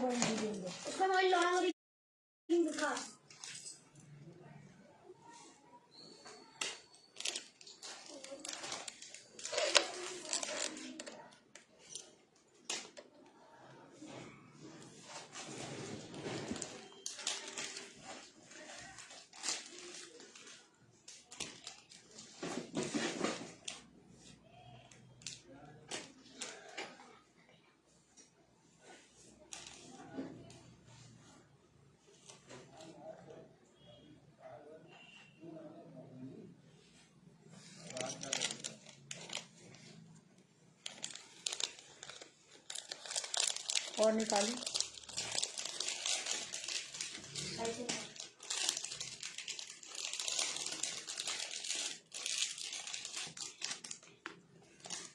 उसका mobile long दिखा। और निकालो।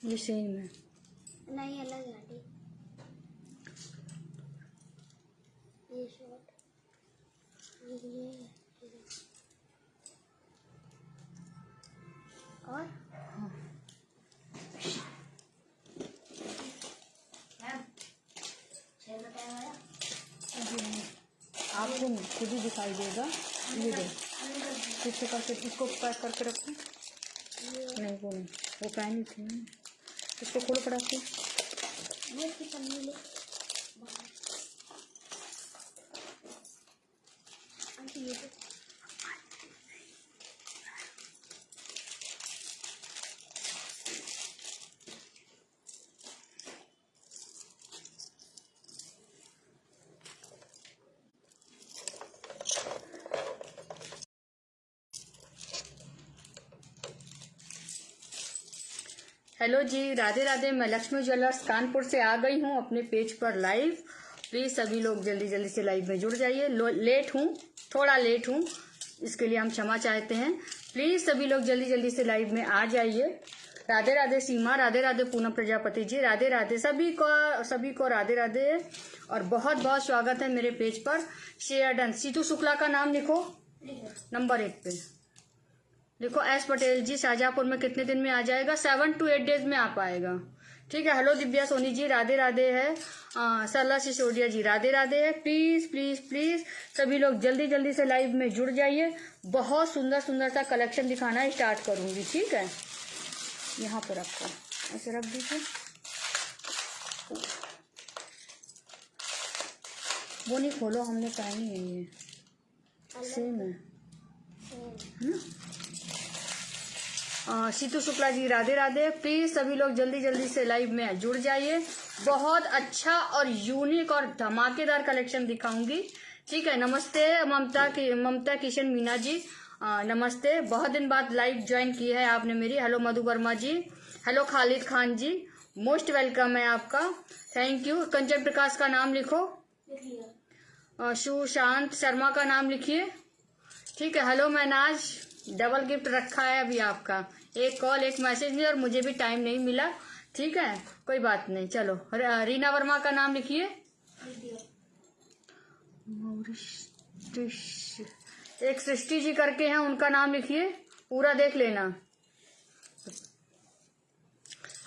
ये सेम है नहीं, अलग है। ये शॉर्ट और आपको खुद ही दिखाई देगा। ये दो किससे करके इसको पैक करके रखो। नहीं वो नहीं, वो पैन थी ना, इसको खोलो पड़ा के। हेलो जी, राधे राधे। मैं लक्ष्मी ज्वेलर्स कानपुर से आ गई हूँ अपने पेज पर लाइव। प्लीज़ सभी लोग जल्दी जल्दी से लाइव में जुड़ जाइए। लेट हूँ, थोड़ा लेट हूँ, इसके लिए हम क्षमा चाहते हैं। प्लीज़ सभी लोग जल्दी जल्दी से लाइव में आ जाइए। राधे राधे सीमा, राधे राधे पूनम प्रजापति जी, राधे राधे सभी को राधे राधे और बहुत बहुत स्वागत है मेरे पेज पर। Share done. सीतू शुक्ला का नाम लिखो नंबर 1 पे देखो। एस पटेल जी, शाहजहाँपुर में कितने दिन में आ जाएगा? 7 to 8 डेज में आ पाएगा। ठीक है। हेलो दिव्या सोनी जी, राधे राधे है। सरला सिसोदिया जी, राधे राधे है। प्लीज प्लीज प्लीज सभी लोग जल्दी जल्दी से लाइव में जुड़ जाइए। बहुत सुंदर सुंदर सा कलेक्शन दिखाना स्टार्ट करूंगी। ठीक है, यहाँ पर रखो, ऐसे रख दीजिए। वो नहीं खोलो, हमने पहनी नहीं है, सेम है ना। सीतू शुक्ला जी, राधे राधे। प्लीज सभी लोग जल्दी जल्दी से लाइव में जुड़ जाइए। बहुत अच्छा और यूनिक और धमाकेदार कलेक्शन दिखाऊंगी। ठीक है। नमस्ते ममता किशन मीना जी, नमस्ते। बहुत दिन बाद लाइव ज्वाइन की है आपने मेरी। हेलो मधु वर्मा जी, हेलो खालिद खान जी, मोस्ट वेलकम है आपका, थैंक यू। कंचन प्रकाश का नाम लिखो। सुशांत शर्मा का नाम लिखिए। ठीक है। हेलो मैनाज, डबल गिफ्ट रखा है अभी आपका। एक कॉल एक मैसेज नहीं, और मुझे भी टाइम नहीं मिला। ठीक है, कोई बात नहीं। चलो, रीना वर्मा का नाम लिखिए। एक सृष्टि जी करके हैं, उनका नाम लिखिए, पूरा देख लेना।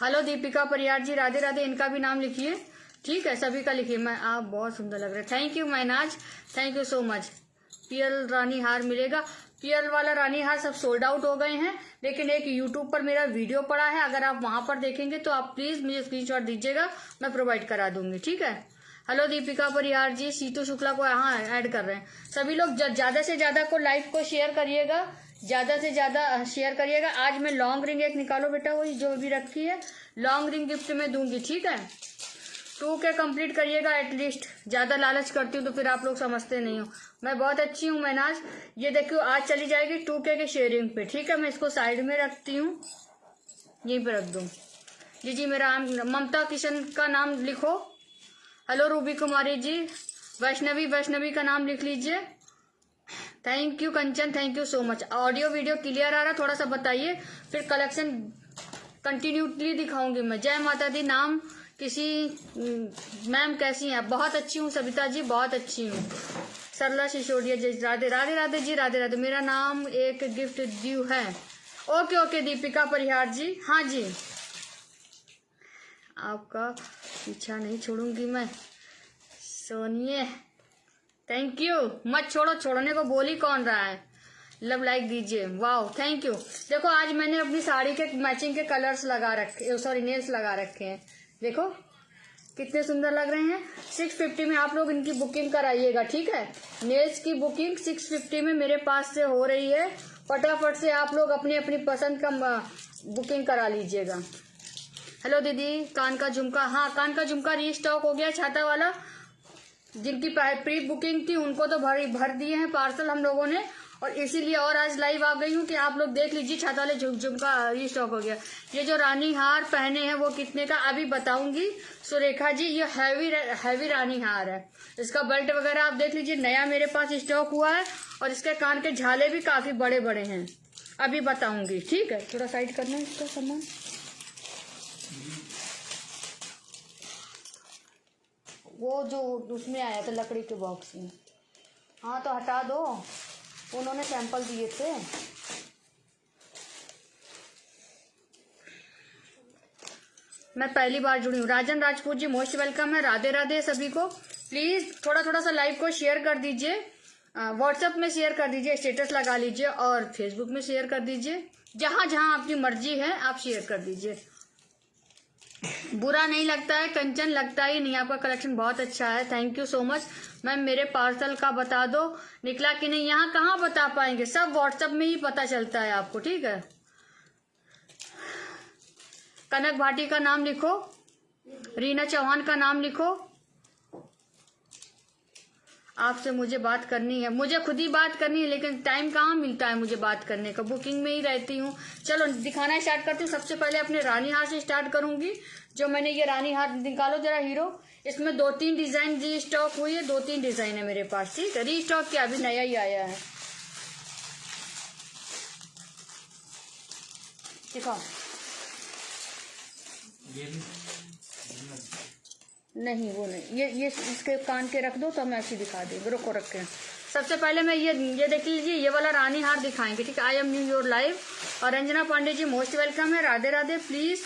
हेलो दीपिका परियार जी, राधे राधे, इनका भी नाम लिखिए। ठीक है, सभी का लिखिए। मैं आप बहुत सुंदर लग रहे हैं। Thank you Mainaz, thank you so much. Piyal Rani हार मिलेगा। पियल वाला रानी हार सब सोल्ड आउट हो गए हैं, लेकिन एक यूट्यूब पर मेरा वीडियो पड़ा है, अगर आप वहां पर देखेंगे तो आप प्लीज मुझे स्क्रीनशॉट दीजिएगा, मैं प्रोवाइड करा दूंगी। ठीक है। हेलो दीपिका परिहार जी, सीतू शुक्ला को यहाँ ऐड कर रहे हैं। सभी लोग ज्यादा से ज्यादा को लाइव को शेयर करिएगा, ज्यादा से ज्यादा शेयर करिएगा। आज मैं लॉन्ग रिंग एक निकालो बेटा, वही जो भी रखी है, लॉन्ग रिंग गिफ्ट में दूंगी। ठीक है। 2K कंप्लीट करिएगा एटलीस्ट। ज्यादा लालच करती हूँ तो फिर आप लोग समझते नहीं हो। मैं बहुत अच्छी हूँ मैनाज। ये देखियो, आज चली जाएगी 2K के शेयरिंग पे। ठीक है, मैं इसको साइड में रखती हूँ, यहीं पे रख दूँ। जी, मेरा ममता किशन का नाम लिखो। हेलो रूबी कुमारी जी, वैष्णवी का नाम लिख लीजिए। Thank you Kanchan, thank you so much. Audio video clear आ रहा, थोड़ा सा बताइए, फिर कलेक्शन कंटिन्यूटली दिखाऊंगी मैं। जय माता दी। नाम किसी मैम कैसी हैं? बहुत अच्छी हूँ सविता जी, बहुत अच्छी हूँ। सरला सिसोदिया जी, राधे राधे राधे जी, राधे राधे। मेरा नाम एक गिफ्ट ड्यू है। ओके ओके दीपिका परिहार जी, हाँ जी, आपका पीछा नहीं छोड़ूंगी मैं। सोनिए थैंक यू। मत छोड़ो, छोड़ने को बोल ही कौन रहा है। लव लाइक दीजिए। Wow thank you. देखो आज मैंने अपनी साड़ी के मैचिंग के कलर्स लगा रखे, सॉरी नेल्स लगा रखे हैं। देखो कितने सुंदर लग रहे हैं। 650 में आप लोग इनकी बुकिंग कराइएगा, ठीक है। नेल्स की बुकिंग 650 में मेरे पास से हो रही है। फटाफट से आप लोग अपनी अपनी पसंद का बुकिंग करा लीजिएगा। हेलो दीदी, कान का झुमका, हाँ कान का झुमका रीस्टॉक हो गया। छाता वाला जिनकी प्री बुकिंग थी उनको तो भर दिए हैं पार्सल हम लोगों ने, और इसीलिए और आज लाइव आ गई हूँ कि आप लोग देख लीजिए। छाता वाले झुमका रीस्टॉक हो गया। ये जो रानी हार पहने हैं वो कितने का अभी बताऊंगी सुरेखा जी। ये हैवी रानी हार है। इसका बेल्ट वगैरह आप देख लीजिए, नया मेरे पास स्टॉक हुआ है। और इसके कान के झाले भी काफी बड़े बड़े हैं, अभी बताऊंगी, ठीक है। थोड़ा साइड करना है इसका सामान। वो जो उसमें आया था लकड़ी के बॉक्स में, हाँ तो हटा दो, उन्होंने सैंपल दिए थे। मैं पहली बार जुड़ी हूँ। राजन राजपूत जी मोस्ट वेलकम है। राधे राधे सभी को। प्लीज थोड़ा थोड़ा सा लाइव को शेयर कर दीजिए, व्हाट्सएप में शेयर कर दीजिए, स्टेटस लगा लीजिए और फेसबुक में शेयर कर दीजिए। जहां जहां आपकी मर्जी है आप शेयर कर दीजिए। बुरा नहीं लगता है कंचन, लगता ही नहीं। आपका कलेक्शन बहुत अच्छा है, thank you so much. Ma'am मेरे पार्सल का बता दो निकला कि नहीं। यहाँ कहाँ बता पाएंगे, सब व्हाट्सएप में ही पता चलता है आपको, ठीक है। कनक भाटी का नाम लिखो, रीना चौहान का नाम लिखो। आपसे मुझे बात करनी है, मुझे खुद ही बात करनी है, लेकिन टाइम कहाँ मिलता है मुझे बात करने का, बुकिंग में ही रहती हूँ। चलो दिखाना स्टार्ट करती हूँ। सबसे पहले अपने रानी हार से स्टार्ट करूंगी। जो मैंने ये रानी हार, निकालो जरा हीरो। इसमें 2-3 डिजाइन री स्टॉक हुई है, 2-3 डिजाइन है मेरे पास, ठीक है। री स्टॉक क्या, अभी नया ही आया है। दिखाओ। नहीं वो नहीं, ये इसके कान के रख दो तो मैं ऐसे दिखा दूँ। रुको रखें। सबसे पहले मैं ये देख लीजिए, ये वाला रानी हार दिखाएंगे, ठीक है। I am new your live. और रंजना पांडे जी मोस्ट वेलकम है। Radhe Radhe. Please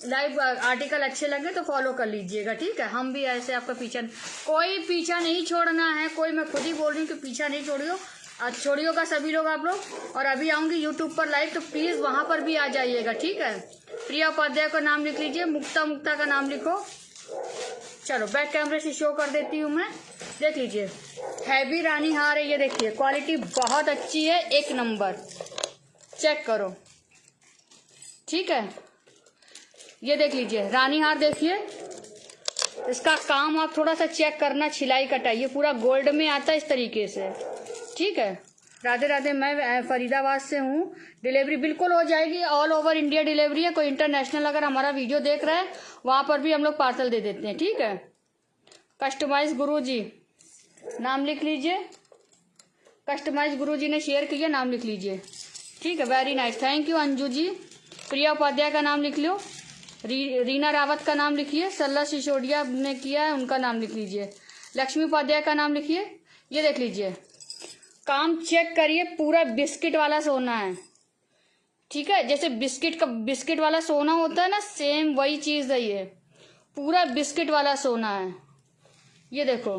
live article अच्छे लगे तो फॉलो कर लीजिएगा, ठीक है। हम भी ऐसे आपका पीछा, कोई पीछा नहीं छोड़ना है, कोई, मैं खुद ही बोल रही हूँ कि पीछा नहीं छोड़ियो, छोड़ियोगा सभी लोग आप लोग। और अभी आऊंगी यूट्यूब पर लाइव, तो प्लीज वहां पर भी आ जाइएगा, ठीक है। प्रिया उपाध्याय का नाम लिख लीजिए, मुक्ता का नाम लिखो। चलो बैक कैमरे से शो कर देती हूँ मैं, देख लीजिए। हैवी रानी हार है, ये देखिए क्वालिटी बहुत अच्छी है, 1 नंबर, चेक करो, ठीक है। ये देख लीजिए रानी हार, देखिए इसका काम आप थोड़ा सा चेक करना, छिलाई कटाई, ये पूरा गोल्ड में आता है इस तरीके से, ठीक है। राधे राधे। मैं फरीदाबाद से हूँ। डिलीवरी बिल्कुल हो जाएगी, ऑल ओवर इंडिया डिलीवरी है। कोई इंटरनेशनल अगर हमारा वीडियो देख रहा है वहां पर भी हम लोग पार्सल दे देते हैं, ठीक है। कस्टमाइज गुरु जी नाम लिख लीजिए, कस्टमाइज गुरु जी ने शेयर किया, नाम लिख लीजिए, ठीक है। Very nice, thank you Anju ji. Priya Upadhyay का नाम लिख लो, रीना रावत का नाम लिखिए, सल्ला सिसोदिया ने किया है उनका नाम लिख लीजिए, लक्ष्मी उपाध्याय का नाम लिखिए। ये देख लीजिए, काम चेक करिए, पूरा बिस्किट वाला सोना है, ठीक है। जैसे बिस्किट वाला सोना होता है ना, सेम वही चीज है, ये पूरा बिस्किट वाला सोना है। ये देखो,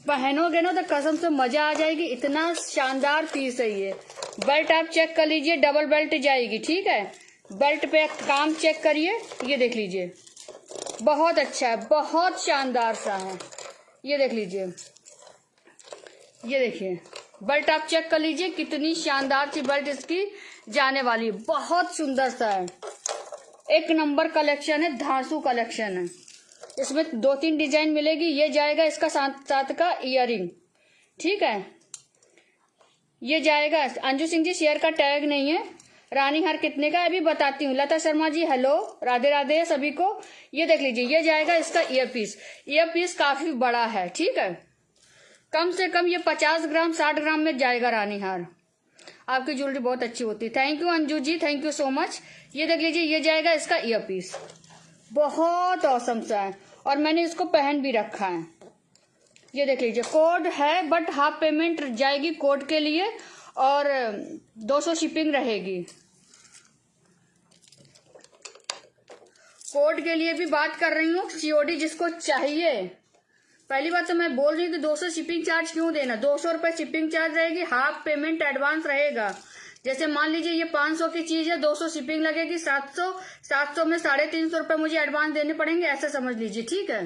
पहनोगे ना तो कसम से मजा आ जाएगी, इतना शानदार पीस है ये। बेल्ट आप चेक कर लीजिए, डबल बेल्ट जाएगी, ठीक है। बेल्ट पे काम चेक करिए, ये देख लीजिए, बहुत अच्छा है, बहुत शानदार सा है। ये देख लीजिए, ये देखिए बेल्ट आप चेक कर लीजिए, कितनी शानदार सी बेल्ट इसकी जाने वाली, बहुत सुंदर सा है, 1 नंबर कलेक्शन है, धांसू कलेक्शन है। इसमें 2-3 डिजाइन मिलेगी। ये जाएगा इसका साथ का इयररिंग, ठीक है। ये जाएगा, अंजू सिंह जी शेयर का टैग नहीं है। रानी हार कितने का अभी बताती हूँ। लता शर्मा जी हेलो, राधे राधे सभी को। ये देख लीजिए, ये जाएगा इसका ईयर पीस काफी बड़ा है, ठीक है। कम से कम ये 50 ग्राम 60 ग्राम में जाएगा रानी हार। आपकी ज्वेलरी बहुत अच्छी होती है, thank you Anju ji, thank you so much. ये देख लीजिए, ये जाएगा इसका ईयर पीस, बहुत औसम सा है, और मैंने इसको पहन भी रखा है। ये देख लीजिए, कोड है बट हाफ पेमेंट जाएगी कोड के लिए, और 200 शिपिंग रहेगी। कोड के लिए भी बात कर रही हूँ, सीओडी जिसको चाहिए पहली बात तो मैं बोल रही हूँ कि 200 शिपिंग चार्ज क्यों देना, 200 रुपए शिपिंग चार्ज रहेगी, हाफ पेमेंट एडवांस रहेगा। जैसे मान लीजिए ये 500 की चीज है, 200 शिपिंग लगेगी, 700 में 350 रुपए मुझे एडवांस देने पड़ेंगे, ऐसा समझ लीजिए, ठीक है।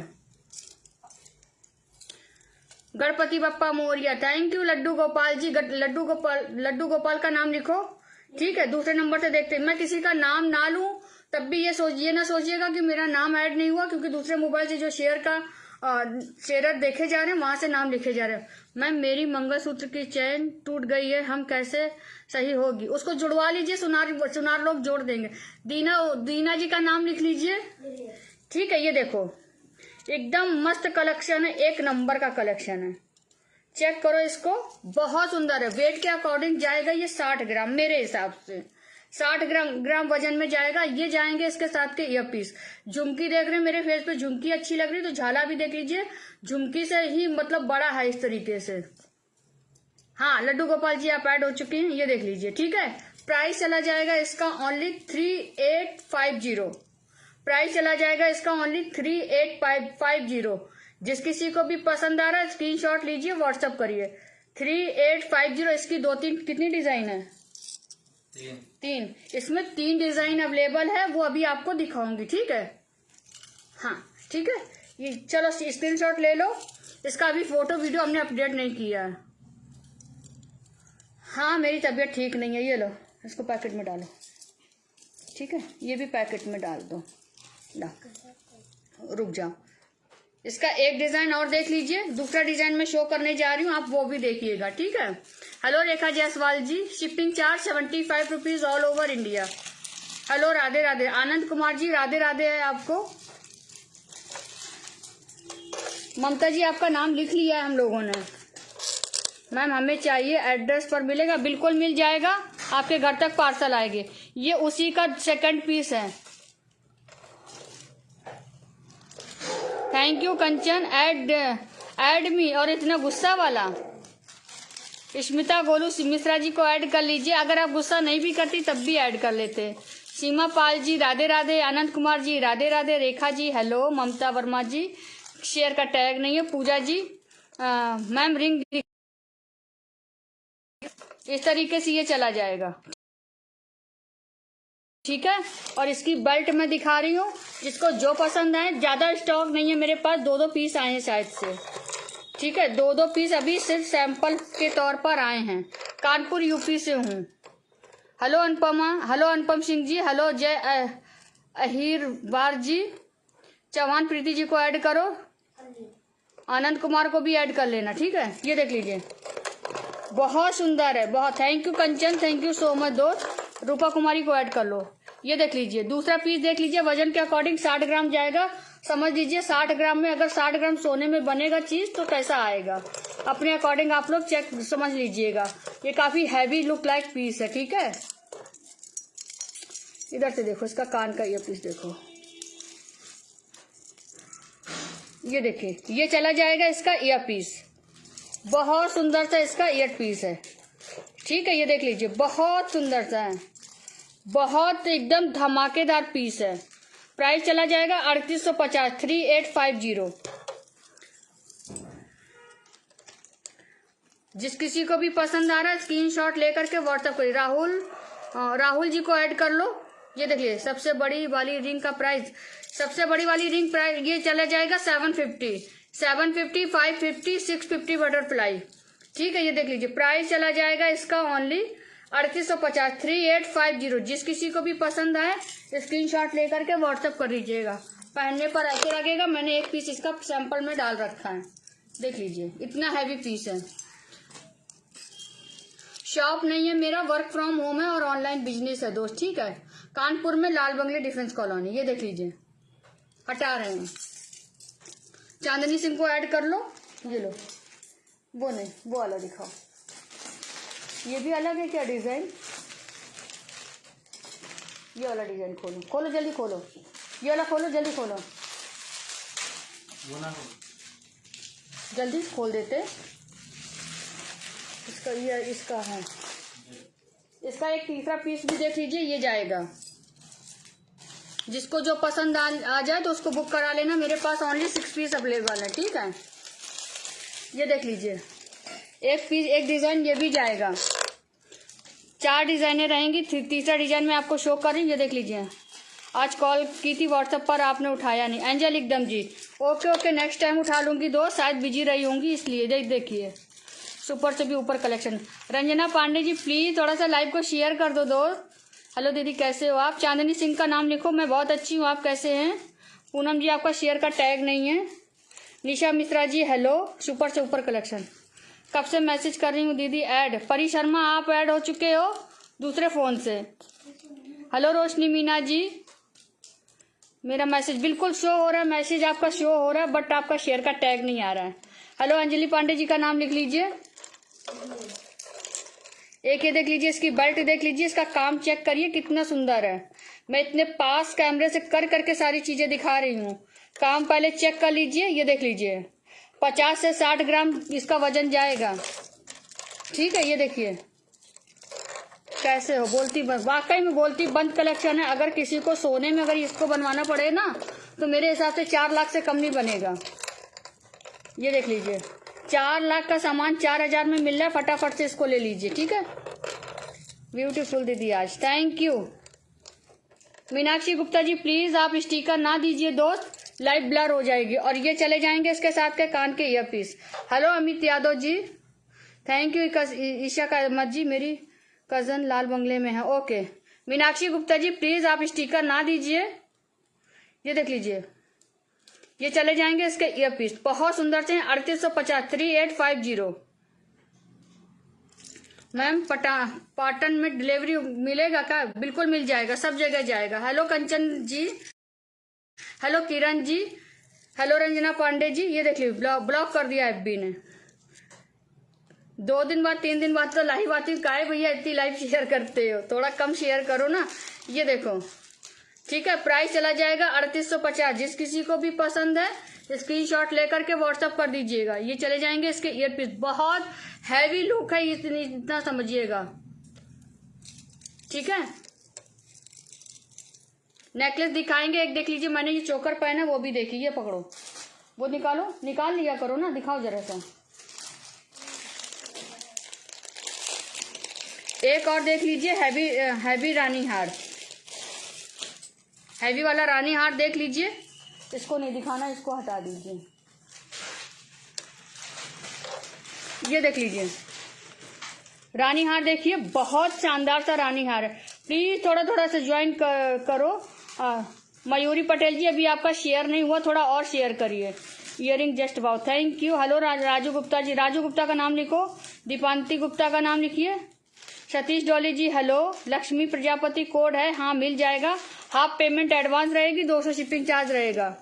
Ganpati Bappa Moriya, thank you Laddu Gopal ji. लड्डू गोपाल का नाम लिखो, ठीक है। दूसरे नंबर से देखते हैं, मैं किसी का नाम ना लूं तब भी ये ना सोचिएगा कि मेरा नाम ऐड नहीं हुआ, क्योंकि दूसरे मोबाइल से जो शेयर देखे जा रहे हैं वहां से नाम लिखे जा रहे हैं। मैम मेरी मंगलसूत्र की चेन टूट गई है, हम कैसे सही होगी? उसको जुड़वा लीजिए, सुनार लोग जोड़ देंगे। दीना जी का नाम लिख लीजिए, ठीक है। ये देखो एकदम मस्त कलेक्शन है, एक नंबर का कलेक्शन है, चेक करो इसको, बहुत सुंदर है। वेट के अकॉर्डिंग जाएगा ये 60 ग्राम, मेरे हिसाब से 60 ग्राम वजन में जाएगा। ये जाएंगे इसके साथ के ईयर पीस। झुमकी देख रहे हैं मेरे फेस पे, झुमकी अच्छी लग रही है तो झाला भी देख लीजिए, झुमकी से ही मतलब बड़ा है इस तरीके से। हाँ लड्डू गोपाल जी आप ऐड हो चुके हैं, ये देख लीजिए, ठीक है। प्राइस चला जाएगा इसका ओनली 3850, प्राइस चला जाएगा इसका ओनली 3850। जिस किसी को भी पसंद आ रहा है स्क्रीनशॉट लीजिए, व्हाट्सअप करिए। 3850। इसकी 2-3 कितनी डिजाइन है? 3। इसमें 3 डिजाइन अवेलेबल है, वो अभी आपको दिखाऊंगी, ठीक है। हाँ ठीक है, ये चलो स्क्रीनशॉट ले लो। इसका अभी फोटो वीडियो हमने अपडेट नहीं किया है। हाँ मेरी तबीयत ठीक नहीं है, ये लो इसको पैकेट में डालो, ठीक है। ये भी पैकेट में डाल दो, रुक जाओ। इसका एक डिजाइन और देख लीजिए, दूसरा डिजाइन में शो करने जा रही हूँ, आप वो भी देखिएगा, ठीक है। Hello Rekha Jaiswal ji, shipping charge 75 rupees all over India. Hello Radhe Radhe. Anand Kumar ji Radhe Radhe है आपको। ममता जी आपका नाम लिख लिया है हम लोगों ने। मैम हमें चाहिए, एड्रेस पर मिलेगा? बिल्कुल मिल जाएगा, आपके घर तक पार्सल आएंगे। ये उसी का सेकंड पीस है। Thank you Kanchan, add me. और इतना गुस्सा वाला स्मिता गोलू मिश्रा जी को ऐड कर लीजिए, अगर आप गुस्सा नहीं भी करती तब भी ऐड कर लेते। सीमा पाल जी राधे राधे। आनंद कुमार जी राधे राधे। रेखा जी हेलो। ममता वर्मा जी शेयर का टैग नहीं है। पूजा जी मैम रिंग इस तरीके से ये चला जाएगा, ठीक है। और इसकी बेल्ट मैं दिखा रही हूँ, जिसको जो पसंद आए। ज्यादा स्टॉक नहीं है मेरे पास, 2-2 पीस आए हैं शायद से, ठीक है। 2-2 पीस अभी सिर्फ सैंपल के तौर पर आए हैं। कानपुर यूपी से हूँ। Hello Anupama, hello Anupam Singh ji, hello जय अहिरवार जी। चौहान प्रीति जी को ऐड करो, आनंद कुमार को भी ऐड कर लेना, ठीक है। ये देख लीजिए बहुत सुंदर है, बहुत। Thank you Kanchan, thank you so much दोस्त। रूपा कुमारी को ऐड कर लो। ये देख लीजिए दूसरा पीस देख लीजिए, वजन के अकॉर्डिंग 60 ग्राम जाएगा। समझ लीजिए 60 ग्राम में, अगर 60 ग्राम सोने में बनेगा चीज तो कैसा आएगा, अपने अकॉर्डिंग आप लोग चेक समझ लीजिएगा। ये काफी हैवी लुक लाइक पीस है, ठीक है। इधर से देखो, इसका कान का ये पीस देखो, ये देखिए ये चला जाएगा इसका ईयर पीस। बहुत सुंदर सा इसका ईयर पीस है, ठीक है। ये देख लीजिए बहुत सुंदर सा है, बहुत एकदम धमाकेदार पीस है। प्राइस चला जाएगा 3850, 3850। जिस किसी को भी पसंद आ रहा है स्क्रीनशॉट लेकर के व्हाट्सएप करिए। राहुल जी को ऐड कर लो। ये देखिए सबसे बड़ी वाली रिंग का प्राइस, सबसे बड़ी वाली रिंग प्राइस ये चला जाएगा 750, 550, 650 बटरफ्लाई, ठीक है। ये देख लीजिए प्राइस चला जाएगा इसका ओनली 3850, 3850। जिस किसी को भी पसंद आए स्क्रीनशॉट लेकर के व्हाट्सएप कर लीजिएगा। पहनने पर ऐसे लगेगा, मैंने एक पीस इसका सैंपल में डाल रखा है, देख लीजिए इतना हैवी पीस है। शॉप नहीं है मेरा, वर्क फ्रॉम होम है और ऑनलाइन बिजनेस है दोस्त, ठीक है। कानपुर में लाल बंगले डिफेंस कॉलोनी। ये देख लीजिए हटा रहे हैं। चांदनी सिंह को ऐड कर लो। ये लो, वो नहीं, वो वाला दिखाओ। ये भी अलग है क्या डिजाइन? ये वाला डिजाइन खोलो, खोलो जल्दी खोलो, ये वाला खोलो, जल्दी खोलो, जल्दी खोल देते। इसका ये इसका है, इसका एक तीसरा पीस भी देख लीजिए, ये जाएगा। जिसको जो पसंद आ जाए तो उसको बुक करा लेना। मेरे पास ओनली 6 पीस अवेलेबल है, ठीक है। ये देख लीजिए, एक पीस एक डिजाइन ये भी जाएगा। 4 डिजाइनें रहेंगी, तीसरा डिजाइन मैं आपको शो कर रही हूँ। ये देख लीजिए, आज कॉल की थी व्हाट्सएप पर, आपने उठाया नहीं। एंजल एकदम जी, ओके ओके, नेक्स्ट टाइम उठा लूंगी दोस्त, शायद बिजी रही होंगी इसलिए। देखिए सुपर से भी ऊपर कलेक्शन। रंजना पांडे जी प्लीज थोड़ा सा लाइव को शेयर कर दो दोस्त। हेलो दीदी कैसे हो आप? चांदनी सिंह का नाम लिखो, मैं बहुत अच्छी हूँ, आप कैसे हैं? पूनम जी आपका शेयर का टैग नहीं है। निशा मिश्रा जी हेलो, सुपर से ऊपर कलेक्शन। कब से मैसेज कर रही हूँ दीदी ऐड। परी शर्मा आप ऐड हो चुके हो दूसरे फोन से। हेलो रोशनी मीना जी, मेरा मैसेज बिल्कुल शो हो रहा है, मैसेज आपका शो हो रहा है बट आपका शेयर का टैग नहीं आ रहा है। हेलो अंजलि पांडे जी का नाम लिख लीजिए। एक ये देख लीजिए, इसकी बेल्ट देख लीजिए, इसका काम चेक करिए कितना सुंदर है। मैं इतने पास कैमरे से कर करके सारी चीजें दिखा रही हूँ, काम पहले चेक कर लीजिए। ये देख लीजिए 50 से 60 ग्राम इसका वजन जाएगा, ठीक है। ये देखिए कैसे हो, बोलती बंद, वाकई में बोलती बंद कलेक्शन है। अगर किसी को सोने में अगर इसको बनवाना पड़े ना तो मेरे हिसाब से 4 लाख से कम नहीं बनेगा। ये देख लीजिए 4 लाख का सामान 4000 में मिल रहा है, फटाफट से इसको ले लीजिए, ठीक है। ब्यूटीफुल दीदी आज, thank you. Meenakshi Gupta ji please आप स्टिकर ना दीजिए दोस्त, लाइव ब्लर हो जाएगी। और ये चले जाएंगे इसके साथ के कान के earpiece. Hello Amit Yadav ji, thank you. Isha का अहमद जी मेरी कजन लाल बंगले में है, ओके। मीनाक्षी गुप्ता जी प्लीज आप स्टिकर ना दीजिए। ये देख लीजिए ये चले जाएंगे इसके ईयरपीस, बहुत सुंदर से 3850 3850। मैम पाटन में डिलीवरी मिलेगा क्या? बिल्कुल मिल जाएगा, सब जगह जाएगा। हेलो कंचन जी, हेलो किरण जी, हेलो रंजना पांडे जी। ये देख लीजिए ब्लॉक कर दिया एफबी ने। 2 दिन बाद 3 दिन बाद तो लाइव आती हूँ, काहे भैया इतनी लाइव शेयर करते हो, थोड़ा कम शेयर करो ना। ये देखो ठीक है, प्राइस चला जाएगा 3850। जिस किसी को भी पसंद है स्क्रीनशॉट लेकर के व्हाट्सएप कर दीजिएगा। ये चले जाएंगे इसके ईयरपीस, बहुत हैवी लुक है, इतना समझिएगा, ठीक है। नेकलेस दिखाएंगे, एक देख लीजिए, मैंने ये चोकर पहना वो भी देखिए। ये पकड़ो, वो निकालो, निकाल लिया करो ना, दिखाओ जरा सा। एक और देख लीजिए, हैवी रानी हार, हैवी वाला रानी हार देख लीजिए। इसको नहीं दिखाना, इसको हटा दीजिए। ये देख लीजिए रानी हार, देखिए बहुत शानदार सा रानी हार है। प्लीज थोड़ा थोड़ा सा ज्वाइन करो। मयूरी पटेल जी अभी आपका शेयर नहीं हुआ, थोड़ा और शेयर करिए। Earring just about, thank you. Hello Raju Gupta ji, Raju Gupta का नाम लिखो। दीपांति गुप्ता का नाम लिखिए। सतीश डोली जी हेलो। लक्ष्मी प्रजापति कोड है, हाँ मिल जाएगा। हाफ पेमेंट एडवांस रहेगी, 200 शिपिंग चार्ज रहेगा।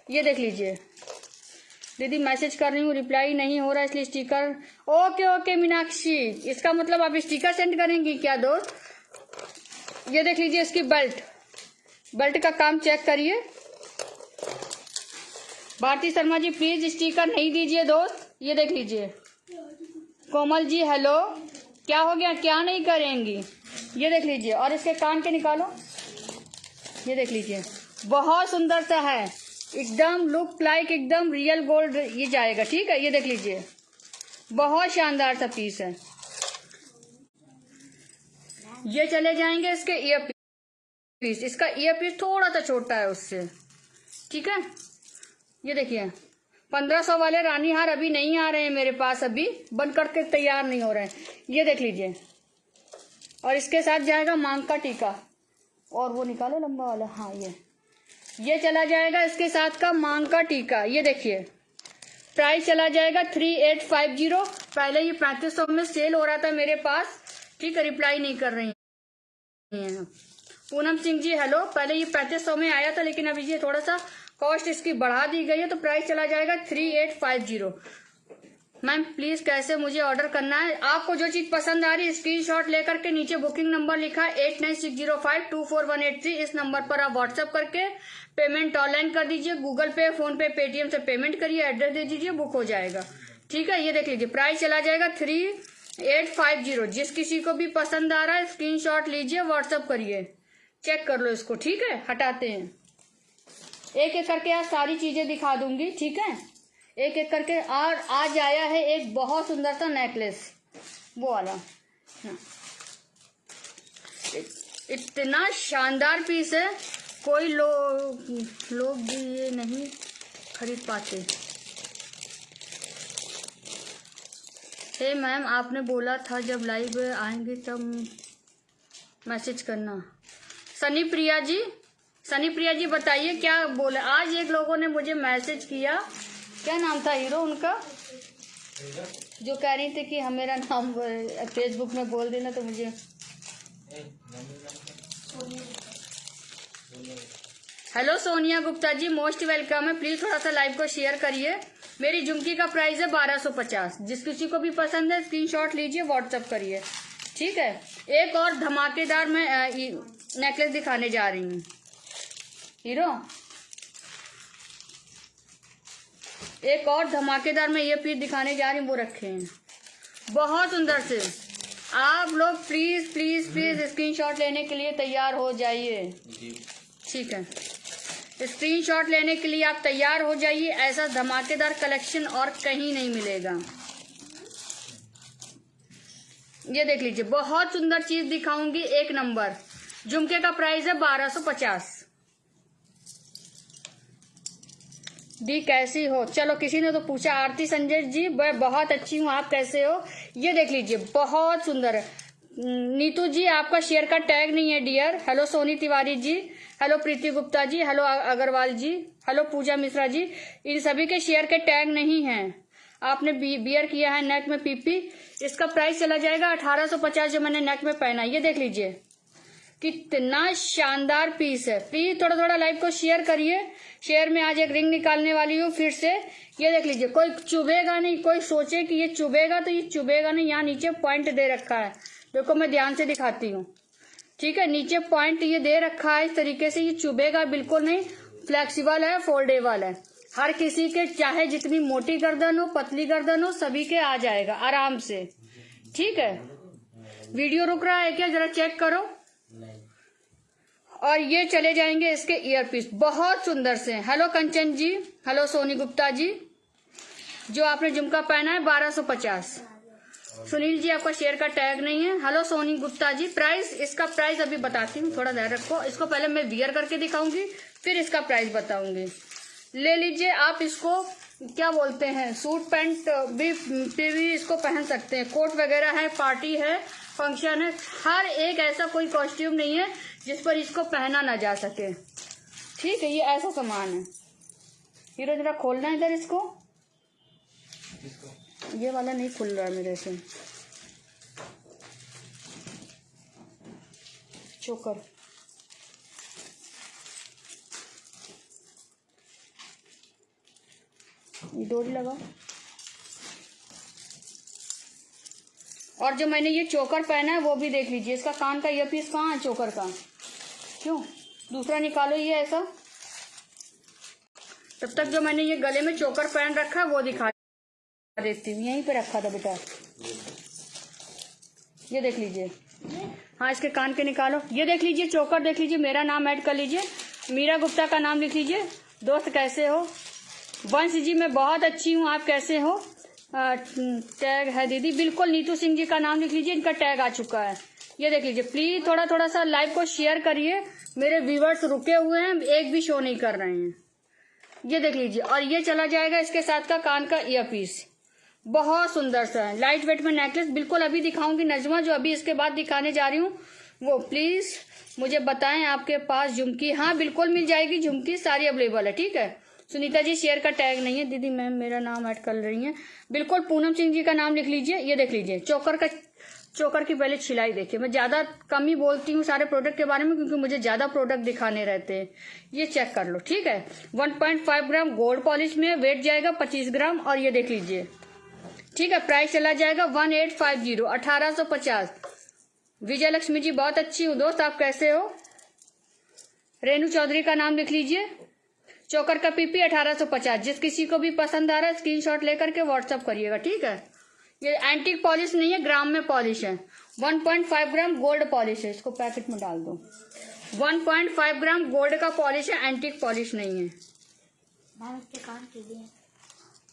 ये देख लीजिए दीदी मैसेज कर रही हूँ, रिप्लाई नहीं हो रहा इसलिए स्टिकर। ओके ओके मीनाक्षी, इसका मतलब आप स्टिकर सेंड करेंगी क्या दोस्त? ये देख लीजिए इसकी बेल्ट का काम चेक करिए। भारती शर्मा जी प्लीज स्टिकर नहीं दीजिए दोस्त। ये देख लीजिए कोमल जी हेलो, क्या हो गया, क्या नहीं करेंगी? ये देख लीजिए, और इसके कान के निकालो। ये देख लीजिए बहुत सुंदर सा है, एकदम लुक लाइक एकदम रियल गोल्ड ये जाएगा, ठीक है। ये देख लीजिए बहुत शानदार सा पीस है। ये चले जाएंगे इसके ईयर पीस, इसका ईयर पीस थोड़ा सा छोटा है उससे, ठीक है। ये देखिए 1500 वाले रानी हार अभी नहीं आ रहे हैं मेरे पास, अभी बन करके तैयार नहीं हो रहे हैं। ये देख लीजिए, और इसके साथ जाएगा मांग का टीका, और वो निकालो लंबा वाला, हाँ ये चला जाएगा इसके साथ का मांग का टीका। ये देखिए प्राइस चला जाएगा 3850। पहले ये 3500 में सेल हो रहा था मेरे पास, ठीक है। रिप्लाई नहीं कर रही हैं। पूनम सिंह जी हेलो, पहले ये 3500 में आया था लेकिन अभी ये थोड़ा सा कॉस्ट इसकी बढ़ा दी गई है, तो प्राइस चला जाएगा 3850। मैम प्लीज कैसे मुझे ऑर्डर करना है? आपको जो चीज पसंद आ रही है स्क्रीनशॉट लेकर के नीचे बुकिंग नंबर लिखा है 8960524183, इस नंबर पर आप व्हाट्सएप करके पेमेंट ऑनलाइन कर दीजिए। गूगल पे, फोन पे, पेटीएम से पेमेंट करिए, एड्रेस दे दीजिए, बुक हो जाएगा, ठीक है। ये देख लीजिए प्राइस चला जाएगा 3850। जिस किसी को भी पसंद आ रहा है स्क्रीनशॉट लीजिए, व्हाट्सएप करिए, चेक कर लो इसको, ठीक है। हटाते हैं, एक एक करके आज सारी चीजें दिखा दूंगी, ठीक है। एक एक करके। और आज आया है एक बहुत सुंदर सा नेकलेस, वो वाला। हाँ। इतना शानदार पीस है, कोई लोग भी ये नहीं खरीद पाते। हे मैम, आपने बोला था जब लाइव आएंगे तब मैसेज करना। सनी प्रिया जी बताइए क्या बोले। आज एक लोगों ने मुझे मैसेज किया, क्या नाम था हीरो उनका, जो कह रही थी कि हम मेरा नाम फेसबुक में बोल देना, तो मुझे hello Sonia Gupta ji, most welcome है। प्लीज थोड़ा सा लाइव को शेयर करिए। मेरी झुमकी का प्राइस है 1250। जिस किसी को भी पसंद है स्क्रीनशॉट लीजिए, व्हाट्सएप करिए, ठीक है। एक और धमाकेदार मैं नेकलेस दिखाने जा रही हूँ हीरो। एक और धमाकेदार मैं ये पीस दिखाने जा रही हूँ, वो रखे हैं बहुत सुंदर से। आप लोग प्लीज प्लीज प्लीज स्क्रीनशॉट लेने के लिए तैयार हो जाइए, ठीक है। स्क्रीनशॉट लेने के लिए आप तैयार हो जाइए। ऐसा धमाकेदार कलेक्शन और कहीं नहीं मिलेगा। ये देख लीजिए, बहुत सुंदर चीज दिखाऊंगी, एक नंबर। झुमके का प्राइस है 1250। दी कैसी हो? चलो किसी ने तो पूछा, आरती संजय जी मैं बहुत अच्छी हूँ, आप कैसे हो? ये देख लीजिए, बहुत सुंदर है। नीतू जी आपका शेयर का टैग नहीं है dear. Hello Soni Tiwari ji, hello प्रीति गुप्ता जी, हेलो अग्रवाल जी, हेलो पूजा मिश्रा जी। इन सभी के शेयर के टैग नहीं हैं। आपने बियर किया है नेक में पीपी। इसका प्राइस चला जाएगा 1850 जो मैंने नेक में पहना। ये देख लीजिए कितना शानदार पीस है। प्लीज थोड़ा थोड़ा लाइव को शेयर करिए। शेयर में आज एक रिंग निकालने वाली हूँ फिर से। ये देख लीजिए, कोई चुभेगा नहीं। कोई सोचे कि ये चुभेगा तो ये चुभेगा नहीं। यहाँ नीचे पॉइंट दे रखा है, देखो मैं ध्यान से दिखाती हूँ, ठीक है। नीचे पॉइंट ये दे रखा है इस तरीके से, ये चुभेगा बिल्कुल नहीं। फ्लेक्सिबल है, फोल्डेबल है। हर किसी के, चाहे जितनी मोटी गर्दन हो पतली गर्दन हो, सभी के आ जाएगा आराम से, ठीक है। वीडियो रुक रहा है क्या, जरा चेक करो। और ये चले जाएंगे इसके ईयरपीस, बहुत सुंदर से। हेलो कंचन जी, हेलो सोनी गुप्ता जी। जो आपने झुमका पहना है 1250। सुनील जी आपका शेयर का टैग नहीं है। हेलो सोनी गुप्ता जी। प्राइस, इसका प्राइस अभी बताती हूँ, थोड़ा ध्यान रखो। इसको पहले मैं वियर करके दिखाऊंगी, फिर इसका प्राइस बताऊंगी। ले लीजिए आप इसको, क्या बोलते हैं, सूट पैंट भी इसको पहन सकते हैं। कोट वगैरह है, पार्टी है, फंक्शन है, हर एक ऐसा कोई कॉस्ट्यूम नहीं है जिस पर इसको पहना ना जा सके, ठीक है। ये ऐसा सामान है। हीरो जरा खोलना है इधर इसको। ये वाला नहीं खुल रहा मेरे से। चोकर, ये डोरी लगाओ। और जो मैंने ये चोकर पहना है वो भी देख लीजिए। इसका कान का ये पीस कहाँ है चोकर का? क्यों दूसरा निकालो ये ऐसा। तब तक जो मैंने ये गले में चोकर पहन रखा है वो दिखा देती हूँ। यहीं पे रखा था बेटा, ये देख लीजिए। हाँ, इसके कान के निकालो। ये देख लीजिए चोकर, देख लीजिए। मेरा नाम ऐड कर लीजिए, मीरा गुप्ता का नाम लिख लीजिए। दोस्त कैसे हो? वंश जी मैं बहुत अच्छी हूँ, आप कैसे हो? टैग है दीदी, बिल्कुल। नीतू सिंह जी का नाम लिख लीजिए, इनका टैग आ चुका है। ये देख लीजिए। प्लीज थोड़ा थोड़ा सा लाइव को शेयर करिए। मेरे व्यूवर्स रुके हुए हैं, एक भी शो नहीं कर रहे हैं। ये देख लीजिए। और ये चला जाएगा इसके साथ का कान का ईयर पीस, बहुत सुंदर सा है। लाइट वेट में नेकलेस, बिल्कुल अभी दिखाऊंगी। नजमा जो अभी इसके बाद दिखाने जा रही हूँ वो प्लीज मुझे बताएं आपके पास झुमकी। हाँ बिल्कुल मिल जाएगी, झुमकी सारी अवेलेबल है, ठीक है। सुनीता जी शेयर का टैग नहीं है। दीदी मैम मेरा नाम ऐड कर रही हैं, बिल्कुल। पूनम सिंह जी का नाम लिख लीजिए। ये देख लीजिए चोकर की पहले छिलाई देखिए। मैं ज्यादा कम ही बोलती हूँ सारे प्रोडक्ट के बारे में, क्योंकि मुझे ज्यादा प्रोडक्ट दिखाने रहते हैं। ये चेक कर लो, ठीक है। 1.5 ग्राम गोल्ड पॉलिश में, वेट जाएगा 25 ग्राम। और ये देख लीजिए, ठीक है। प्राइस चला जाएगा 1850, 1850। विजय लक्ष्मी जी बहुत अच्छी हूँ दोस्त, आप कैसे हो? रेनू चौधरी का नाम लिख लीजिए। चोकर का पीपी 1850। जिस किसी को भी पसंद आ रहा है स्क्रीनशॉट लेकर के व्हाट्सअप करिएगा, ठीक है। ये एंटीक पॉलिश नहीं है, ग्राम में पॉलिश है। 1.5 ग्राम गोल्ड पॉलिश है। इसको पैकेट में डाल दो। 1.5 ग्राम गोल्ड का पॉलिश है, एंटीक पॉलिश नहीं है। मैम इसके कान के लिए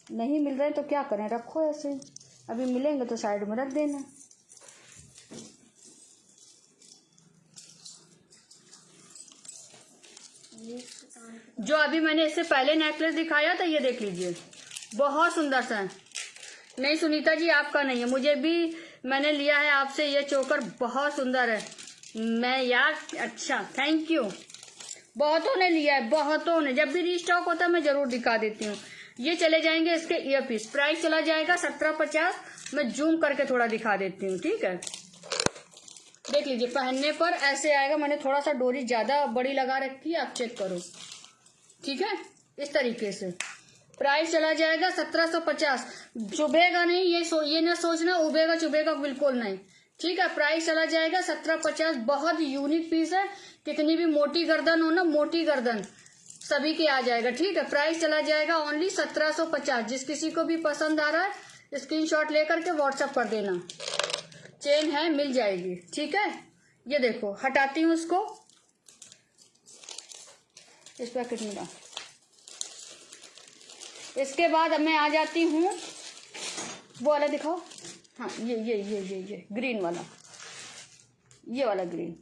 नहीं मिल रहे तो क्या करें, रखो ऐसे, अभी मिलेंगे तो साइड में रख देना। जो अभी मैंने इससे पहले नेकलेस दिखाया था, ये देख लीजिए, बहुत सुंदर सा है। नहीं सुनीता जी, आपका नहीं है, मुझे भी मैंने लिया है आपसे ये चोकर, बहुत सुंदर है। मैं यार, अच्छा थैंक यू। बहुतों ने लिया है, बहुतों ने। जब भी रीस्टॉक होता है मैं जरूर दिखा देती हूँ। ये चले जाएंगे इसके ईयर पीस, प्राइस चला जाएगा 1750। मैं जूम करके थोड़ा दिखा देती हूँ, ठीक है। देख लीजिए, पहनने पर ऐसे आएगा। मैंने थोड़ा सा डोरी ज्यादा बड़ी लगा रखी है, आप चेक करो, ठीक है। इस तरीके से प्राइस चला जाएगा 1750। चुभेगा नहीं, ये ना सोचना उबेगा चुभेगा, बिल्कुल नहीं, ठीक है। प्राइस चला जाएगा 1750। बहुत यूनिक पीस है, कितनी भी मोटी गर्दन हो ना, मोटी गर्दन सभी के आ जाएगा, ठीक है। प्राइस चला जाएगा ओनली 1750। जिस किसी को भी पसंद आ रहा है स्क्रीनशॉट लेकर के व्हाट्सएप कर देना। चेन है, मिल जाएगी, ठीक है। ये देखो, हटाती हूँ इसको, इस पैकेट में डाल। इसके बाद मैं आ जाती हूँ, वो वाला दिखाओ। हाँ, ये ग्रीन वाला, ये वाला ग्रीन,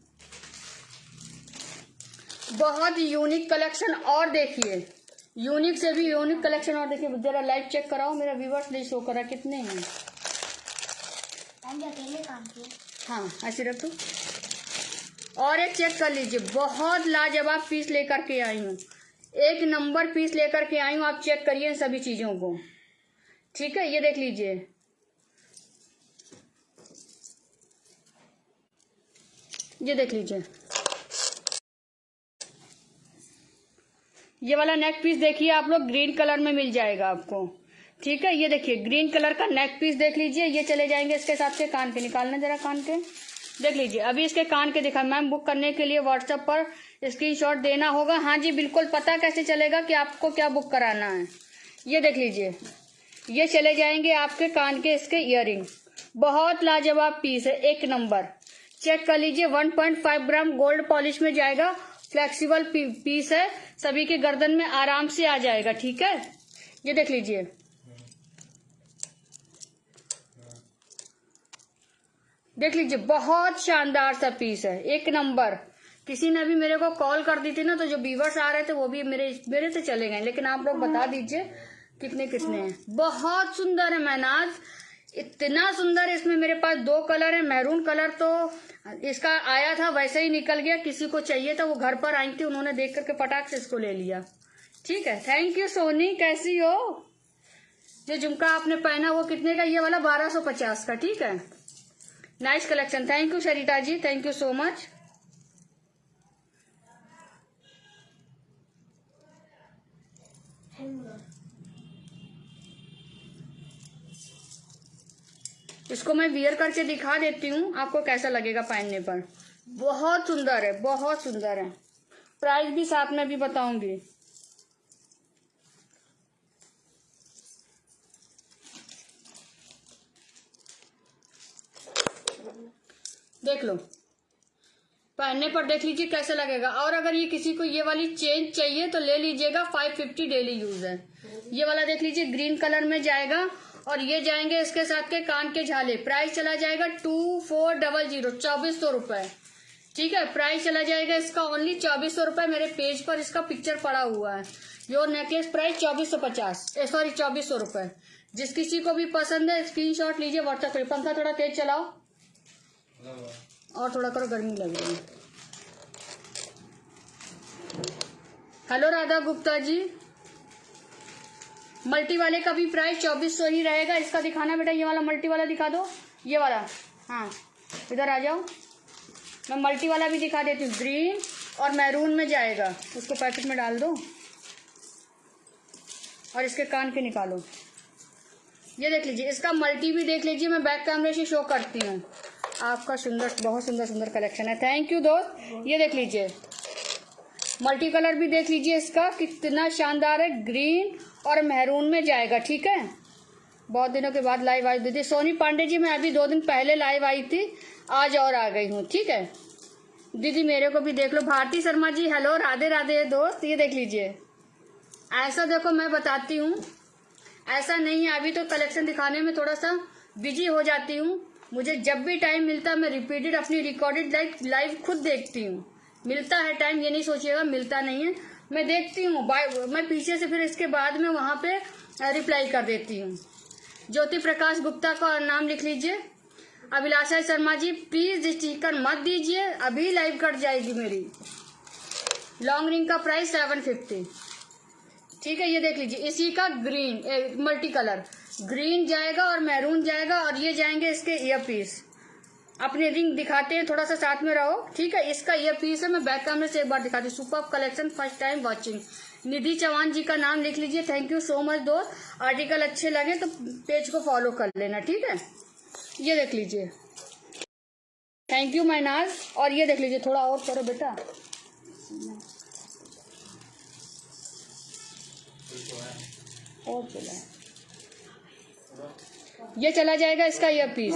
बहुत यूनिक कलेक्शन। और देखिए, यूनिक से भी यूनिक कलेक्शन और देखिए। जरा लाइव चेक कराओ, मेरा व्यूवर्स नहीं शो करा कितने हैं। अकेले काम किए। हाँ, ऐसे रख दो। और एक चेक कर लीजिए, बहुत लाजवाब पीस लेकर के आई हूँ, एक नंबर पीस लेकर के आई हूँ। आप चेक करिए इन सभी चीजों को, ठीक है। ये देख लीजिए, ये देख लीजिए, ये वाला नेक पीस देखिए आप लोग, ग्रीन कलर में मिल जाएगा आपको, ठीक है। ये देखिए, ग्रीन कलर का नेक पीस देख लीजिए। ये चले जाएंगे इसके साथ के कान के, निकालना जरा कान के, देख लीजिए। अभी इसके कान के दिखा। मैम, बुक करने के लिए व्हाट्सएप पर स्क्रीनशॉट देना होगा। हाँ जी, बिल्कुल। पता कैसे चलेगा कि आपको क्या बुक कराना है? ये देख लीजिए, ये चले जाएंगे आपके कान के इसके इयररिंग। बहुत लाजवाब पीस है, एक नंबर। चेक कर लीजिए, 1.5 ग्राम गोल्ड पॉलिश में जाएगा। फ्लेक्सिबल पीस है, सभी के गर्दन में आराम से आ जाएगा, ठीक है। ये देख लीजिए, देख लीजिए, बहुत शानदार सा पीस है, एक नंबर। किसी ने भी मेरे को कॉल कर दी थी ना, तो जो व्यूवर्स आ रहे थे वो भी मेरे से चले गए, लेकिन आप लोग बता दीजिए कितने कितने हैं। बहुत सुंदर है महनाज, इतना सुंदर। इसमें मेरे पास 2 कलर है। मैरून कलर तो इसका आया था, वैसे ही निकल गया। किसी को चाहिए था, वो घर पर आई थी, उन्होंने देख करके पटाख से इसको ले लिया, ठीक है। थैंक यू सोनी, कैसी हो? जो झुमका आपने पहना वो कितने का? ये वाला 1250 का, ठीक है। Nice collection, thank you Sarita ji, thank you so much. इसको मैं वियर करके दिखा देती हूँ, आपको कैसा लगेगा पहनने पर। बहुत सुंदर है, बहुत सुंदर है। प्राइस भी साथ में भी बताऊंगी। देख लो, पहनने पर देख लीजिए कैसे लगेगा। और अगर ये किसी को ये वाली चेन चाहिए तो ले लीजिएगा, 550 डेली यूज है। ये वाला देख लीजिए, ग्रीन कलर में जाएगा। और ये जाएंगे इसके साथ के कान के झाले। प्राइस चला जाएगा 2400, 2400 रुपए, ठीक है। प्राइस चला जाएगा इसका ओनली 2400 रुपए। मेरे पेज पर इसका पिक्चर पड़ा हुआ है। योर नेकलेस प्राइस 2400 रुपए। जिस किसी को भी पसंद है स्क्रीनशॉट लीजिए, व्हाट्सएप पे। पंखा थोड़ा तेज चलाओ और थोड़ा करो, गर्मी लग रही है। हेलो राधा गुप्ता जी, मल्टी वाले का भी प्राइस 2400 ही रहेगा। इसका दिखाना बेटा, ये वाला मल्टी वाला दिखा दो, ये वाला। हाँ, इधर आ जाओ, मैं मल्टी वाला भी दिखा देती हूँ। ग्रीन और मैरून में जाएगा। उसको पैकेट में डाल दो और इसके कान के निकालो। ये देख लीजिए, इसका मल्टी भी देख लीजिए, मैं बैक कैमरे से शो करती हूँ। आपका सुंदर, बहुत सुंदर सुंदर कलेक्शन है। थैंक यू दोस्त। ये देख लीजिए, मल्टी कलर भी देख लीजिए, इसका कितना शानदार है। ग्रीन और मैरून में जाएगा, ठीक है। बहुत दिनों के बाद लाइव आई दीदी सोनी पांडे जी। मैं अभी 2 दिन पहले लाइव आई थी, आज और आ गई हूँ, ठीक है। दीदी मेरे को भी देख लो। भारती शर्मा जी, हेलो, राधे राधे दोस्त। ये देख लीजिए, ऐसा देखो, मैं बताती हूँ, ऐसा नहीं है, अभी तो कलेक्शन दिखाने में थोड़ा सा बिजी हो जाती हूँ। मुझे जब भी टाइम मिलता है मैं रिपीटेड अपनी रिकॉर्डेड लाइव खुद देखती हूँ। मिलता है टाइम, ये नहीं सोचिएगा मिलता नहीं है, मैं देखती हूँ। मैं पीछे से फिर इसके बाद में वहाँ पे रिप्लाई कर देती हूँ। ज्योति प्रकाश गुप्ता का नाम लिख लीजिए। अभिलाषा शर्मा जी प्लीज स्टिकर मत दीजिए, अभी लाइव कट जाएगी मेरी। लॉन्ग रिंग का प्राइस 750, ठीक है। ये देख लीजिए, इसी का ग्रीन मल्टी कलर ग्रीन जाएगा और मैरून जाएगा, और ये जाएंगे इसके ईयर पीस। अपने रिंग दिखाते हैं, थोड़ा सा साथ में रहो, ठीक है। इसका ईयर पीस है, मैं बैक कैमरे से एक बार दिखाती हूँ। Super collection, first time watching. Nidhi Chauhan ji का नाम लिख लीजिए। थैंक यू सो मच दोस्त। आर्टिकल अच्छे लगे तो पेज को फॉलो कर लेना, ठीक है। ये देख लीजिए, थैंक यू मैनाज। और ये देख लीजिए, थोड़ा और करो बेटा। और चला, ये चला जाएगा इसका ईयर पीस।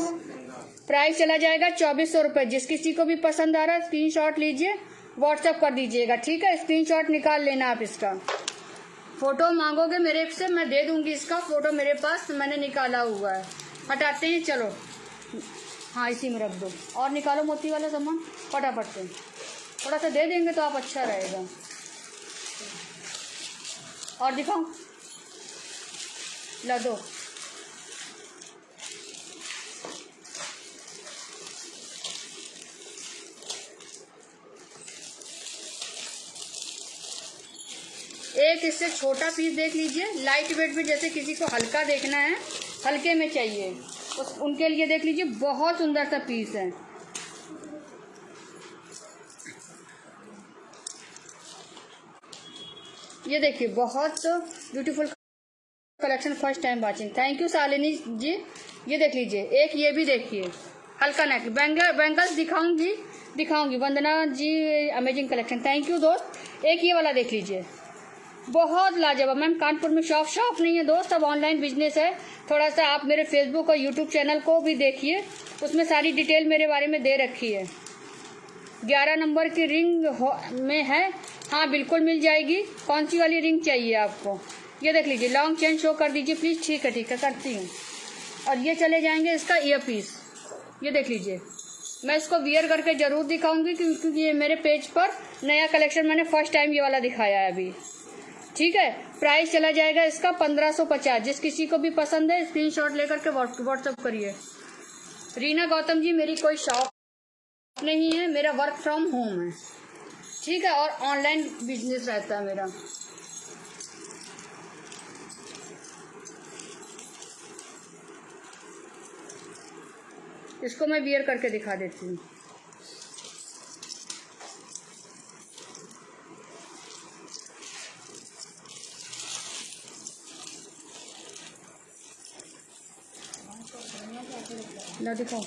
प्राइस चला जाएगा 2400 रुपये। जिस किसी को भी पसंद आ रहा है स्क्रीनशॉट लीजिए, व्हाट्सएप कर दीजिएगा, ठीक है। स्क्रीनशॉट निकाल लेना आप इसका। फोटो मांगोगे मेरे से, मैं दे दूंगी इसका फोटो, मेरे पास मैंने निकाला हुआ है। हटाते हैं, चलो हाँ इसी में रख दो। और निकालो मोती वाला सामान फटाफट से, थोड़ा सा दे देंगे तो आप अच्छा रहेगा। और दिखाओ, ला दो। एक इससे छोटा पीस देख लीजिए, लाइट वेट में, जैसे किसी को हल्का देखना है, हल्के में चाहिए उनके लिए देख लीजिए, बहुत सुंदर सा पीस है। ये देखिए, बहुत beautiful collection, first time watching. Thank you Shalini ji. ये देख लीजिए, एक ये भी देखिए, हल्का नेक बैंगल्स दिखाऊंगी। वंदना जी अमेजिंग कलेक्शन, थैंक यू दोस्त। एक ये वाला देख लीजिए, बहुत लाजवाब। मैम कानपुर में शॉप नहीं है दोस्त, अब ऑनलाइन बिजनेस है। थोड़ा सा आप मेरे फेसबुक और यूट्यूब चैनल को भी देखिए, उसमें सारी डिटेल मेरे बारे में दे रखी है। 11 नंबर की रिंग में है, हाँ बिल्कुल मिल जाएगी। कौन सी वाली रिंग चाहिए आपको? ये देख लीजिए, लॉन्ग चेन शो कर दीजिए प्लीज़। ठीक है करती हूँ। और ये चले जाएंगे इसका ईयर पीस। ये देख लीजिए, मैं इसको वियर करके ज़रूर दिखाऊंगी, क्योंकि ये मेरे पेज पर नया कलेक्शन मैंने फर्स्ट टाइम ये वाला दिखाया है अभी, ठीक है। प्राइस चला जाएगा इसका 1550। जिस किसी को भी पसंद है स्क्रीनशॉट लेकर के व्हाट्सएप करिए। रीना गौतम जी, मेरी कोई शॉप नहीं है, मेरा वर्क फ्रॉम होम है, ठीक है, और ऑनलाइन बिजनेस रहता है मेरा। इसको मैं वियर करके दिखा देती हूँ। ला दिखाओ।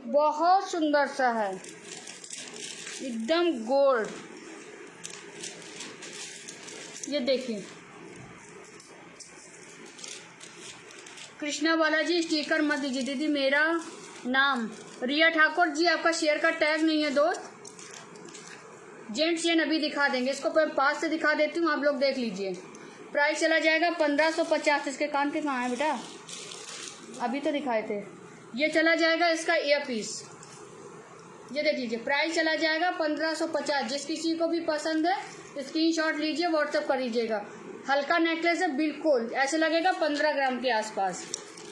बहुत सुंदर सा है, एकदम गोल्ड। ये देखिए, कृष्णा बालाजी स्टिकर मत दीजिए दीदी। मेरा नाम रिया ठाकुर जी, आपका शेयर का टैग नहीं है दोस्त। जेंट्स चेन अभी दिखा देंगे, इसको पास से दिखा देती हूँ, आप लोग देख लीजिए। प्राइस चला जाएगा 1550। इसके कान के कहाँ है बेटा? अभी तो दिखाए थे। ये चला जाएगा इसका ईयर पीस। ये देख लीजिए, प्राइस चला जाएगा 1550। जिस किसी को भी पसंद है स्क्रीनशॉट लीजिए, व्हाट्सएप कर लीजिएगा। हल्का नेकलेस है, बिल्कुल ऐसे लगेगा 15 ग्राम के आसपास,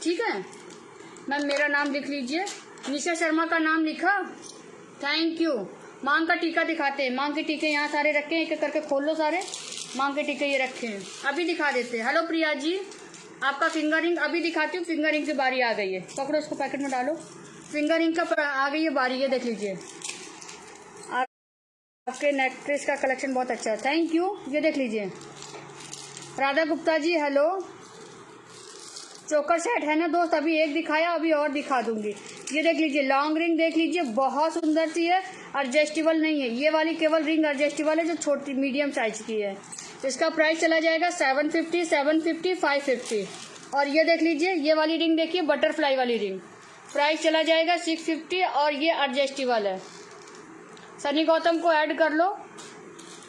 ठीक है। मैम मेरा नाम लिख लीजिए। निशा शर्मा का नाम लिखा, थैंक यू। मांग का टीका दिखाते हैं। मांग के टीके यहाँ सारे रखे हैं, एक एक करके खोल लो सारे। मांग के टीके ये रखे हैं, अभी दिखा देते हैं। हेलो प्रिया जी, आपका फिंगरिंग अभी दिखाती हूँ। फिंगरिंग की बारी आ गई है, पकड़ो इसको, पैकेट में डालो। फिंगरिंग का आ गई है बारी, ये देख लीजिए। आपके नेकलेस का कलेक्शन बहुत अच्छा है, थैंक यू। ये देख लीजिए, राधा गुप्ता जी हेलो। चोकर सेट है ना दोस्त, अभी एक दिखाया, अभी और दिखा दूंगी। ये देख लीजिए, लॉन्ग रिंग देख लीजिए, बहुत सुंदर सी है, एडजस्टेबल नहीं है। ये वाली केवल रिंग एडजस्टेबल है, जो छोटी मीडियम साइज की है। इसका प्राइस चला जाएगा 750, 750, 550। और ये देख लीजिए, ये वाली रिंग देखिए, बटरफ्लाई वाली रिंग, प्राइस चला जाएगा 650। और ये एडजस्टेबल है, सनी गौतम को ऐड कर लो।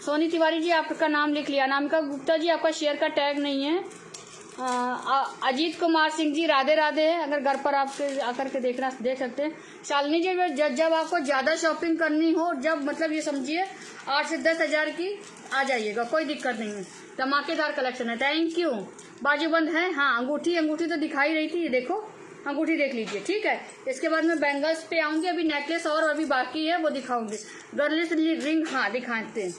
सोनी तिवारी जी आपका नाम लिख लिया। अनामिका गुप्ता जी आपका शेयर का टैग नहीं है। अजीत कुमार सिंह जी राधे राधे है, अगर घर पर आपके आकर के देख सकते हैं। शालिनी जी जब आपको ज़्यादा शॉपिंग करनी हो, जब मतलब ये समझिए 8 से 10 हज़ार की आ जाइएगा, कोई दिक्कत नहीं है। धमाकेदार कलेक्शन है। Thank you. बाजूबंद है, हाँ अंगूठी तो दिखाई रही थी, ये देखो अंगूठी देख लीजिए, ठीक है। इसके बाद मैं बैंगल्स पे आऊंगी, अभी नेकलेस और अभी बाकी है वो दिखाऊंगी। गर्लिश रिंग हाँ दिखाते हैं।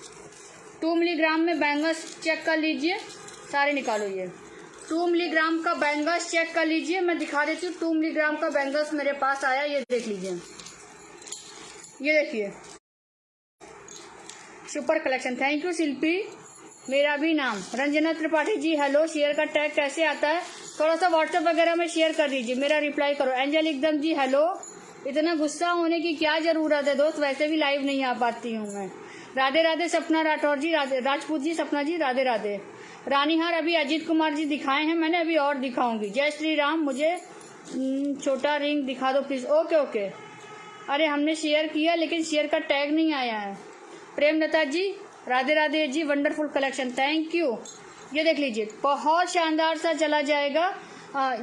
2 मिलीग्राम में बैंगल्स चेक कर लीजिए, सारे निकालो। ये 2 मिलीग्राम का बैंगल्स चेक कर लीजिए, मैं दिखा देती हूँ। 2 मिलीग्राम का बैंगल्स मेरे पास आया, ये देख लीजिए, ये देखिए सुपर कलेक्शन। थैंक यू शिल्पी। मेरा भी नाम रंजना त्रिपाठी जी। हेलो, शेयर का टैग कैसे आता है? थोड़ा सा व्हाट्सएप वगैरह में शेयर कर दीजिए, मेरा रिप्लाई करो। एंजल एकदम जी हेलो। इतना गुस्सा होने की क्या जरूरत है दोस्त, वैसे भी लाइव नहीं आ पाती हूँ मैं। राधे राधे सपना राठौर जी, राजपूत जी, सपना जी राधे राधे। रानीहार अभी अजीत कुमार जी दिखाए हैं मैंने, अभी और दिखाऊंगी। जय श्री राम। मुझे छोटा रिंग दिखा दो प्लीज। ओके। अरे हमने शेयर किया लेकिन शेयर का टैग नहीं आया है। प्रेमलता जी Radhe Radhe ji, wonderful collection, thank you. ये देख लीजिए, बहुत शानदार सा चला जाएगा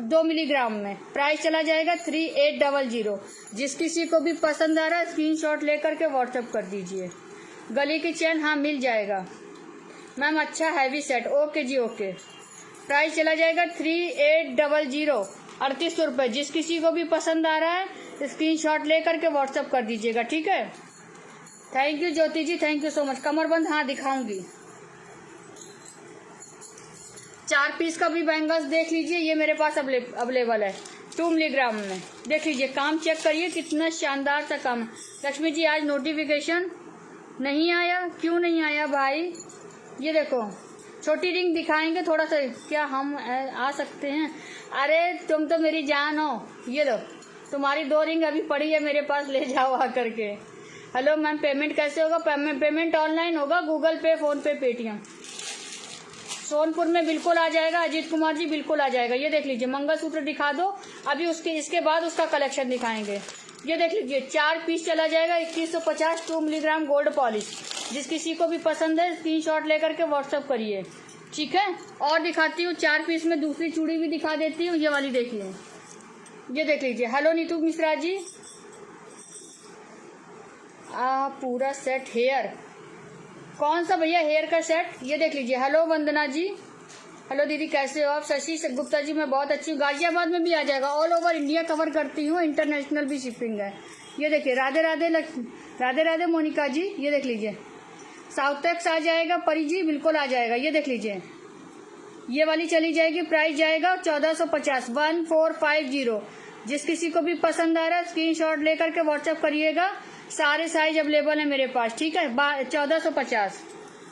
2 मिलीग्राम में। प्राइस चला जाएगा 3800। जिस किसी को भी पसंद आ रहा है स्क्रीनशॉट लेकर के व्हाट्सएप कर दीजिए। गले की चेन हाँ मिल जाएगा मैम, अच्छा हैवी सेट। ओके जी ओके। प्राइस चला जाएगा 3800, 3800 रुपये। जिस किसी को भी पसंद आ रहा है स्क्रीनशॉट लेकर के व्हाट्सएप कर दीजिएगा, ठीक है। Thank you Jyoti ji, thank you so much. कमरबंद हाँ दिखाऊंगी। 4 पीस का भी बैंगल्स देख लीजिए, ये मेरे पास अवेलेबल है 2 मिलीग्राम में। देख लीजिए, काम चेक करिए कितना शानदार सा काम है। लक्ष्मी जी आज नोटिफिकेशन नहीं आया, क्यों नहीं आया भाई? ये देखो छोटी रिंग दिखाएंगे थोड़ा सा, क्या हम आ सकते हैं? अरे तुम तो मेरी जान हो। ये लो तुम्हारी 2 रिंग अभी पड़ी है मेरे पास, ले जाओ आकर के। हेलो मैम, पेमेंट कैसे होगा? पेमेंट ऑनलाइन होगा, गूगल पे, फोन पे, पेटीएम। सोनपुर में बिल्कुल आ जाएगा अजीत कुमार जी, बिल्कुल आ जाएगा। ये देख लीजिए, मंगलसूत्र दिखा दो अभी, इसके बाद उसका कलेक्शन दिखाएंगे। ये देख लीजिए 4 पीस चला जाएगा 2150, 2 मिलीग्राम गोल्ड पॉलिश। जिस किसी को भी पसंद है स्क्रीनशॉट लेकर के व्हाट्सएप करिए, ठीक है। और दिखाती हूँ 4 पीस में दूसरी चूड़ी भी दिखा देती हूँ, ये वाली देखिए, ये देख लीजिए। हेलो नीतू मिश्रा जी, पूरा सेट हेयर, कौन सा भैया हेयर का सेट? ये देख लीजिए। हेलो वंदना जी, हेलो दीदी कैसे हो आप? शशि गुप्ता जी मैं बहुत अच्छी हूँ, गाजियाबाद में भी आ जाएगा, ऑल ओवर इंडिया कवर करती हूँ, इंटरनेशनल भी शिपिंग है। ये देखिए राधे राधे राधे राधे मोनिका जी, ये देख लीजिए साउथ तक आ जाएगा। परी जी बिल्कुल आ जाएगा। ये देख लीजिए, ये वाली चली जाएगी, प्राइस जाएगा 1450, 1450। जिस किसी को भी पसंद आ रहा है स्क्रीनशॉट लेकर के व्हाट्सएप करिएगा, सारे साइज अवेलेबल है मेरे पास, ठीक है। 1450।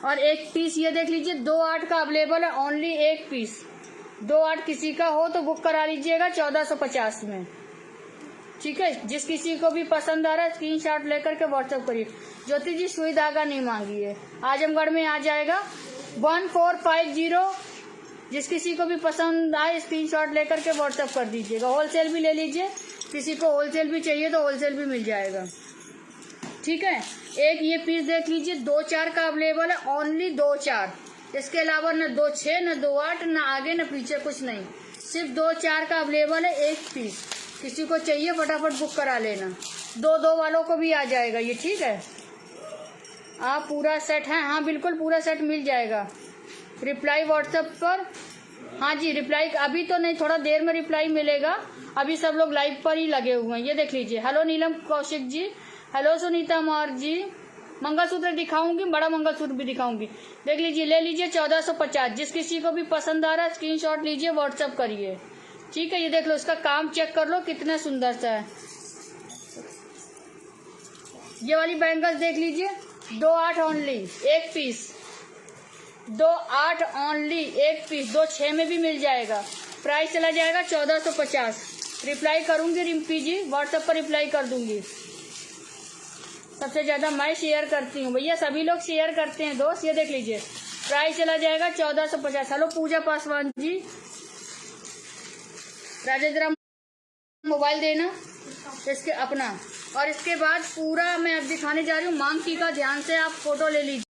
और 1 पीस ये देख लीजिए 2.8 का अवेलेबल है, ओनली 1 पीस 2.8 किसी का हो तो बुक करा लीजिएगा 1450 में, ठीक है। जिस किसी को भी पसंद आ रहा है स्क्रीनशॉट लेकर के व्हाट्सएप करिए। ज्योति जी सुई धागा नहीं मांगी है, आजमगढ़ में आ जाएगा 1450। जिस किसी को भी पसंद आए स्क्रीनशॉट लेकर के व्हाट्सएप कर दीजिएगा। होलसेल भी ले लीजिए, किसी को होलसेल भी चाहिए तो होलसेल भी मिल जाएगा, ठीक है। एक ये पीस देख लीजिए 2.4 का अवेलेबल है, ओनली 2.4। इसके अलावा न 2.6 न 2.8 न आगे न पीछे कुछ नहीं, सिर्फ 2.4 का अवेलेबल है 1 पीस। किसी को चाहिए फटाफट बुक करा लेना, 2 वालों को भी आ जाएगा ये, ठीक है। आप पूरा सेट है? हाँ बिल्कुल पूरा सेट मिल जाएगा। रिप्लाई व्हाट्सएप पर, हाँ जी रिप्लाई अभी तो नहीं, थोड़ा देर में रिप्लाई मिलेगा, अभी सब लोग लाइव पर ही लगे हुए हैं। ये देख लीजिए। हेलो नीलम कौशिक जी, हेलो सुनीता मौर्य जी। मंगलसूत्र दिखाऊंगी, बड़ा मंगलसूत्र भी दिखाऊंगी, देख लीजिए, ले लीजिए 1450। जिस किसी को भी पसंद आ रहा है स्क्रीनशॉट लीजिए, व्हाट्सएप करिए, ठीक है। ये देख लो, इसका काम चेक कर लो कितना सुंदर सा है। ये वाली बैंगल्स देख लीजिए 2.8 ओनली 1 पीस, 2.8 ओनली 1 पीस, 2.6 में भी मिल जाएगा। प्राइस चला जाएगा 1450। रिप्लाई करूंगी रिम्पी जी, व्हाट्सएप पर रिप्लाई कर दूंगी। सबसे ज्यादा मैं शेयर करती हूँ भैया, सभी लोग शेयर करते हैं दोस्त। ये देख लीजिए, प्राइस चला जाएगा 1450। हेलो पूजा पासवान जी, राजेंद्र मोबाइल देना इसके अपना और इसके बाद पूरा मैं अब दिखाने जा रही हूँ मांग टीका। ध्यान से आप फोटो ले लीजिए।